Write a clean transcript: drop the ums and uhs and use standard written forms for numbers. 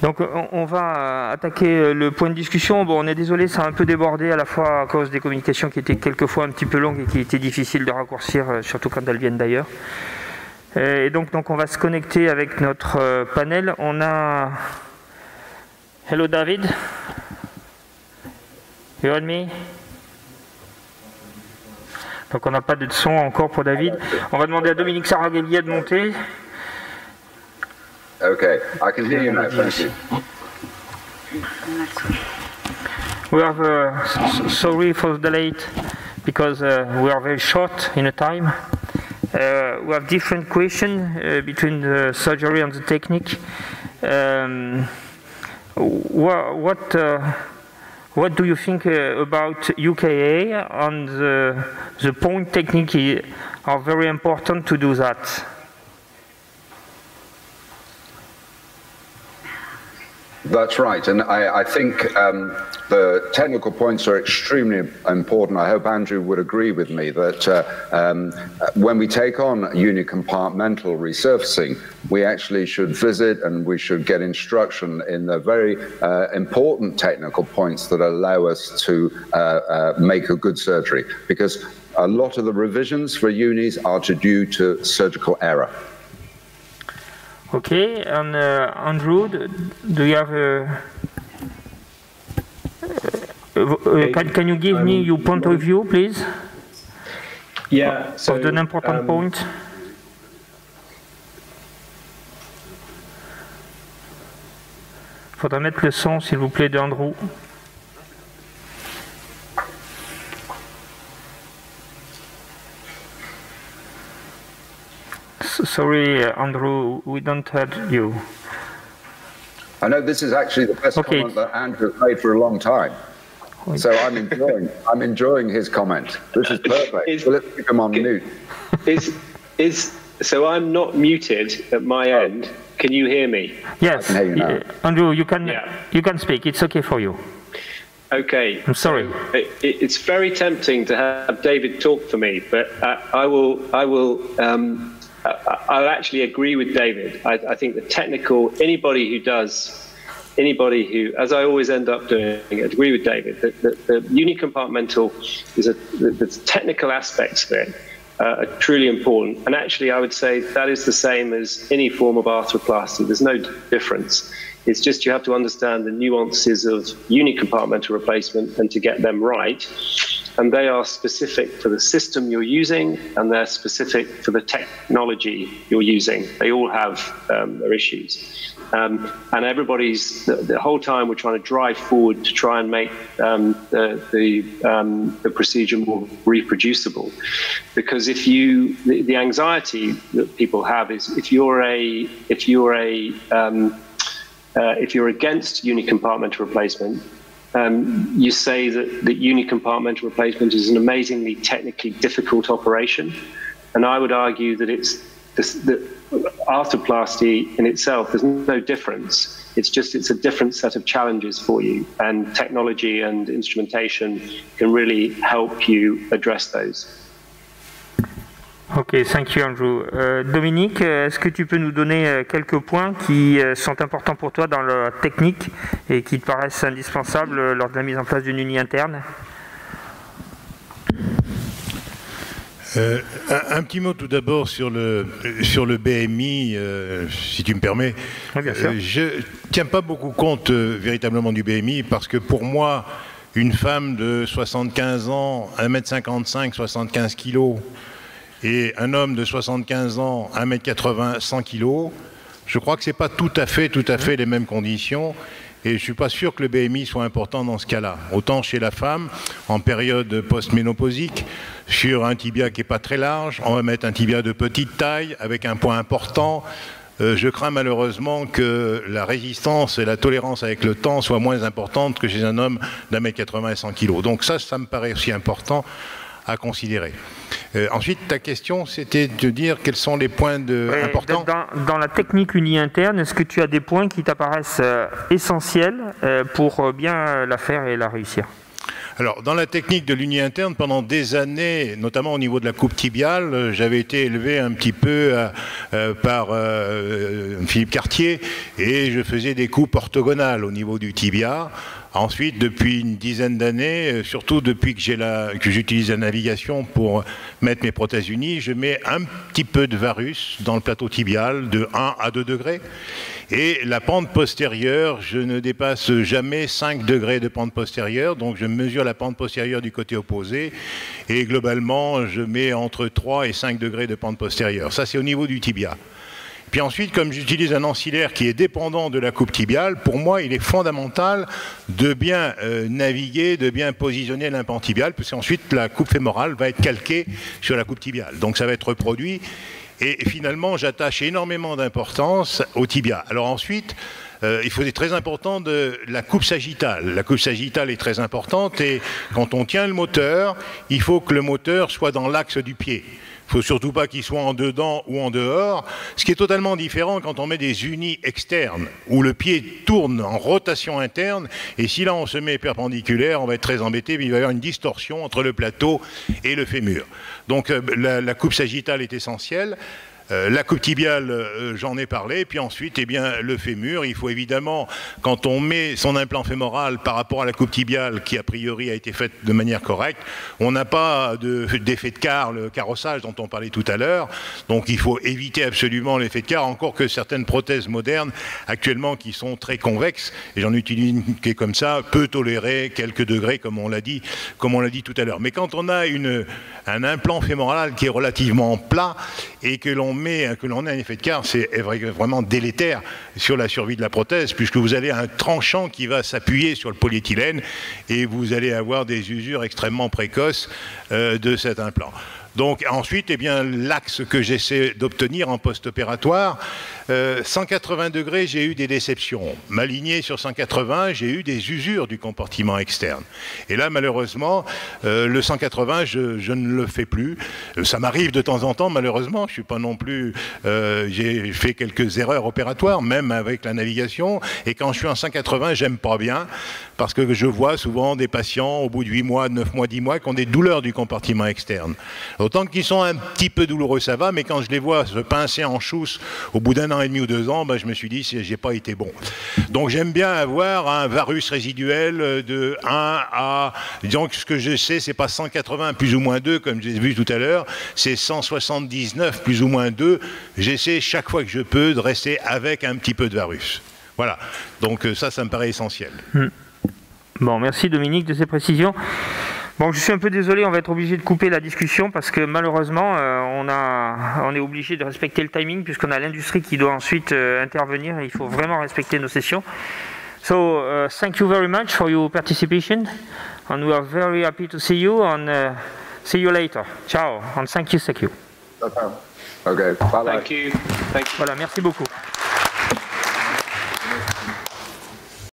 Donc on va attaquer le point de discussion. Bon, on est désolé, ça a un peu débordé à la fois à cause des communications qui étaient quelquefois un petit peu longues et qui étaient difficiles de raccourcir, surtout quand elles viennent d'ailleurs. Et donc on va se connecter avec notre panel. On a... Hello David. You heard me? Donc on n'a pas de son encore pour David. On va demander à Dominique Sarraguellier de monter. Okay, I can hear you now, thank you. We are sorry for the late because we are very short in a time. We have different questions between the surgery and the technique. What do you think about UKA and the point technique are very important to do that? That's right, and I think the technical points are extremely important. I hope Andrew would agree with me that when we take on unicompartmental resurfacing, we actually should visit and we should get instruction in the very important technical points that allow us to make a good surgery, because a lot of the revisions for unis are due to surgical error. Okay, and Andrew, do you have can you give me your point of view, please? Yeah. So, of the important point. Faudra mettre le son, s'il vous plaît, de Andrew. Sorry, Andrew, we don't heard you. I know this is actually the best comment that Andrew has made for a long time. So I'm enjoying his comment. This is perfect. So let's keep him on mute. So I'm not muted at my end. Can you hear me? Yes, I can hear you now. Andrew, you can speak. It's okay for you. Okay. I'm sorry. It's very tempting to have David talk for me, but I'll actually agree with David. I think the technical, anybody who, as I always end up doing, agree with David, that the unicompartmental the technical aspects of it are truly important. And actually, I would say that is the same as any form of arthroplasty. There's no difference. It's just you have to understand the nuances of unicompartmental replacement and to get them right. And they are specific for the system you're using, and they're specific for the technology you're using. They all have their issues. And the whole time we're trying to drive forward to try and make the procedure more reproducible. Because the anxiety that people have is if you're against unicompartmental replacement, you say that unicompartmental replacement is an amazingly technically difficult operation, and I would argue that that arthroplasty in itself, there's no difference. It's a different set of challenges for you, and technology and instrumentation can really help you address those. Ok, thank you Andrew. Dominique, est-ce que tu peux nous donner quelques points qui sont importants pour toi dans la technique et qui te paraissent indispensables lors de la mise en place d'une uni interne? Un petit mot tout d'abord sur le BMI, si tu me permets. Oui, bien sûr. Je ne tiens pas beaucoup compte véritablement du BMI parce que pour moi, une femme de 75 ans, 1m55, 75 kg, et un homme de 75 ans, 1m80, 100 kg, je crois que ce n'est pas tout à fait les mêmes conditions. Et je ne suis pas sûr que le BMI soit important dans ce cas-là. Autant chez la femme, en période post-ménopausique, sur un tibia qui n'est pas très large, on va mettre un tibia de petite taille, avec un point important. Je crains malheureusement que la résistance et la tolérance avec le temps soient moins importantes que chez un homme d'1m80 et 100 kg. Donc ça me paraît aussi important à considérer. Ensuite, ta question, c'était de dire quels sont les points importants. Dans la technique uni interne, est-ce que tu as des points qui t'apparaissent essentiels pour bien la faire et la réussir? Alors, dans la technique de l'uni interne, pendant des années, notamment au niveau de la coupe tibiale, j'avais été élevé un petit peu par Philippe Cartier et je faisais des coupes orthogonales au niveau du tibia. Ensuite, depuis une dizaine d'années, surtout depuis que j'utilise la navigation pour mettre mes prothèses unies, je mets un petit peu de varus dans le plateau tibial de 1 à 2 degrés. Et la pente postérieure, je ne dépasse jamais 5 degrés de pente postérieure, donc je mesure la pente postérieure du côté opposé, et globalement, je mets entre 3 et 5 degrés de pente postérieure. Ça, c'est au niveau du tibia. Puis ensuite, comme j'utilise un ancillaire qui est dépendant de la coupe tibiale, pour moi, il est fondamental de bien naviguer, de bien positionner l'implant tibial, parce qu'ensuite, la coupe fémorale va être calquée sur la coupe tibiale. Donc ça va être reproduit. Et finalement, j'attache énormément d'importance au tibia. Alors ensuite, il faut être très important de la coupe sagittale. La coupe sagittale est très importante et quand on tient le moteur, il faut que le moteur soit dans l'axe du pied. Il ne faut surtout pas qu'il soit en dedans ou en dehors, ce qui est totalement différent quand on met des unis externes, où le pied tourne en rotation interne, et si là on se met perpendiculaire, on va être très embêté, mais il va y avoir une distorsion entre le plateau et le fémur. Donc la coupe sagittale est essentielle. La coupe tibiale, j'en ai parlé, puis ensuite, eh bien, le fémur, il faut évidemment, quand on met son implant fémoral par rapport à la coupe tibiale, qui a priori a été faite de manière correcte, on n'a pas d'effet de quart, le carrossage dont on parlait tout à l'heure, donc il faut éviter absolument l'effet de quart, encore que certaines prothèses modernes, actuellement, qui sont très convexes, et j'en utilise une qui est comme ça, peut tolérer quelques degrés, comme on l'a dit tout à l'heure. Mais quand on a un implant fémoral qui est relativement plat, et que l'on a un effet de quart, c'est vraiment délétère sur la survie de la prothèse, puisque vous avez un tranchant qui va s'appuyer sur le polyéthylène et vous allez avoir des usures extrêmement précoces de cet implant. Donc ensuite, eh bien, l'axe que j'essaie d'obtenir en post-opératoire, 180 degrés, j'ai eu des déceptions. M'aligner sur 180, j'ai eu des usures du compartiment externe. Et là, malheureusement, le 180, je ne le fais plus. Ça m'arrive de temps en temps, malheureusement. Je suis pas non plus... j'ai fait quelques erreurs opératoires, même avec la navigation. Et quand je suis en 180, j'aime pas bien, parce que je vois souvent des patients, au bout de 8 mois, 9 mois, 10 mois, qui ont des douleurs du compartiment externe. Autant qu'ils sont un petit peu douloureux, ça va, mais quand je les vois se pincer en chousse au bout d'1 an et demi ou 2 ans, ben, je me suis dit, j'ai pas été bon. Donc j'aime bien avoir un varus résiduel de 1 à... Disons que ce que je sais, c'est pas 180 plus ou moins 2, comme j'ai vu tout à l'heure, c'est 179 plus ou moins 2. J'essaie chaque fois que je peux de rester avec un petit peu de varus. Voilà. Donc ça me paraît essentiel. Bon, merci Dominique de ces précisions. Bon, je suis un peu désolé, on va être obligé de couper la discussion parce que malheureusement, on est obligé de respecter le timing puisqu'on a l'industrie qui doit ensuite intervenir et il faut vraiment respecter nos sessions. So, thank you very much for your participation and we are very happy to see you and see you later. Ciao and thank you. Okay, bye-bye. Thank you. Voilà, merci beaucoup.